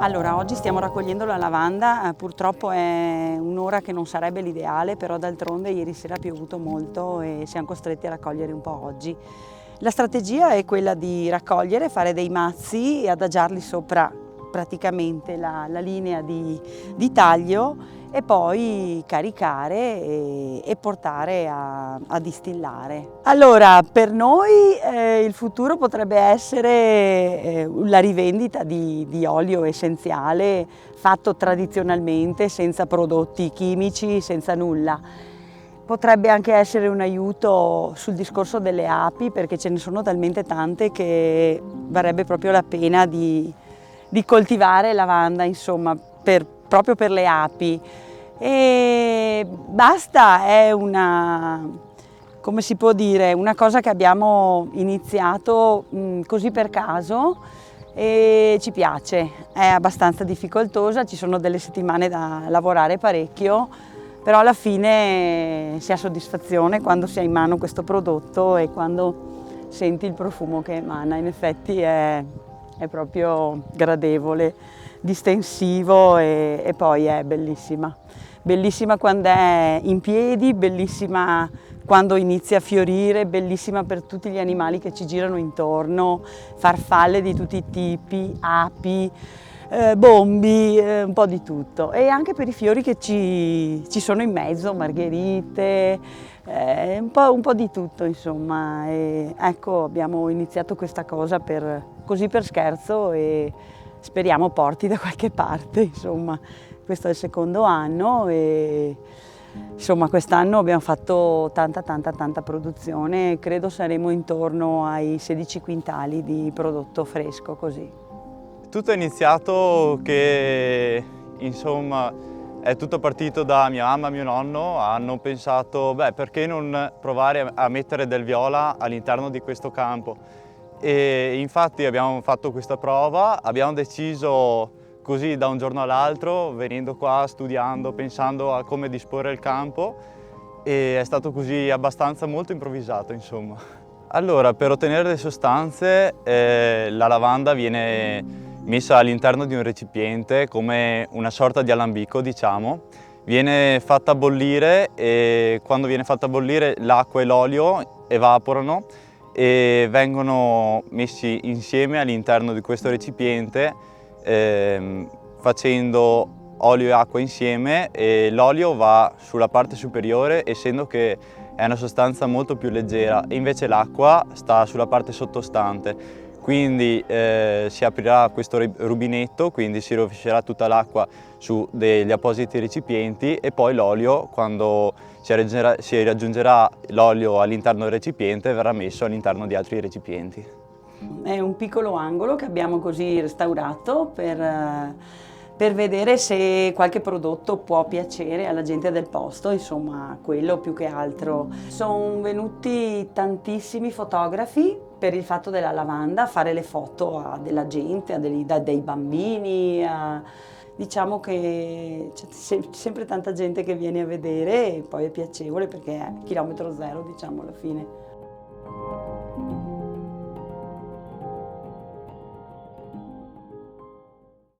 Allora, oggi stiamo raccogliendo la lavanda, purtroppo è un'ora che non sarebbe l'ideale, però d'altronde ieri sera ha piovuto molto e siamo costretti a raccogliere un po' oggi. La strategia è quella di raccogliere, fare dei mazzi e adagiarli sopra praticamente la linea di taglio e poi caricare e portare a distillare. Allora, per noi il futuro potrebbe essere la rivendita di olio essenziale fatto tradizionalmente, senza prodotti chimici, senza nulla. Potrebbe anche essere un aiuto sul discorso delle api, perché ce ne sono talmente tante che varrebbe proprio la pena di coltivare lavanda, insomma, proprio per le api. E basta, è una, come si può dire, una cosa che abbiamo iniziato così per caso e ci piace. È abbastanza difficoltosa, ci sono delle settimane da lavorare parecchio, però alla fine si ha soddisfazione quando si ha in mano questo prodotto e quando senti il profumo che emana. In effetti è proprio gradevole, distensivo e poi è bellissima. Bellissima quando è in piedi, bellissima quando inizia a fiorire, bellissima per tutti gli animali che ci girano intorno, farfalle di tutti i tipi, api, bombi, un po' di tutto. E anche per i fiori che ci sono in mezzo, margherite, un po' di tutto, insomma. E ecco, abbiamo iniziato questa cosa così per scherzo e speriamo porti da qualche parte, insomma. Questo è il secondo anno e insomma quest'anno abbiamo fatto tanta produzione, credo saremo intorno ai 16 quintali di prodotto fresco così. Tutto è iniziato che, insomma, è tutto partito da mia mamma e mio nonno. Hanno pensato, beh, perché non provare a mettere del viola all'interno di questo campo? E infatti abbiamo fatto questa prova, abbiamo deciso così da un giorno all'altro, venendo qua, studiando, pensando a come disporre il campo, e è stato così abbastanza molto improvvisato, insomma. Allora, per ottenere le sostanze, la lavanda viene messa all'interno di un recipiente come una sorta di alambico, diciamo. Viene fatta bollire e quando viene fatta bollire l'acqua e l'olio evaporano e vengono messi insieme all'interno di questo recipiente facendo olio e acqua insieme, e l'olio va sulla parte superiore essendo che è una sostanza molto più leggera e invece l'acqua sta sulla parte sottostante. Quindi si aprirà questo rubinetto, quindi si rovescerà tutta l'acqua su degli appositi recipienti e poi l'olio, quando si raggiungerà l'olio all'interno del recipiente, verrà messo all'interno di altri recipienti. È un piccolo angolo che abbiamo così restaurato per vedere se qualche prodotto può piacere alla gente del posto, insomma, quello più che altro. Sono venuti tantissimi fotografi per il fatto della lavanda a fare le foto della gente, dei bambini. Diciamo che c'è sempre tanta gente che viene a vedere e poi è piacevole perché è chilometro zero, diciamo, alla fine.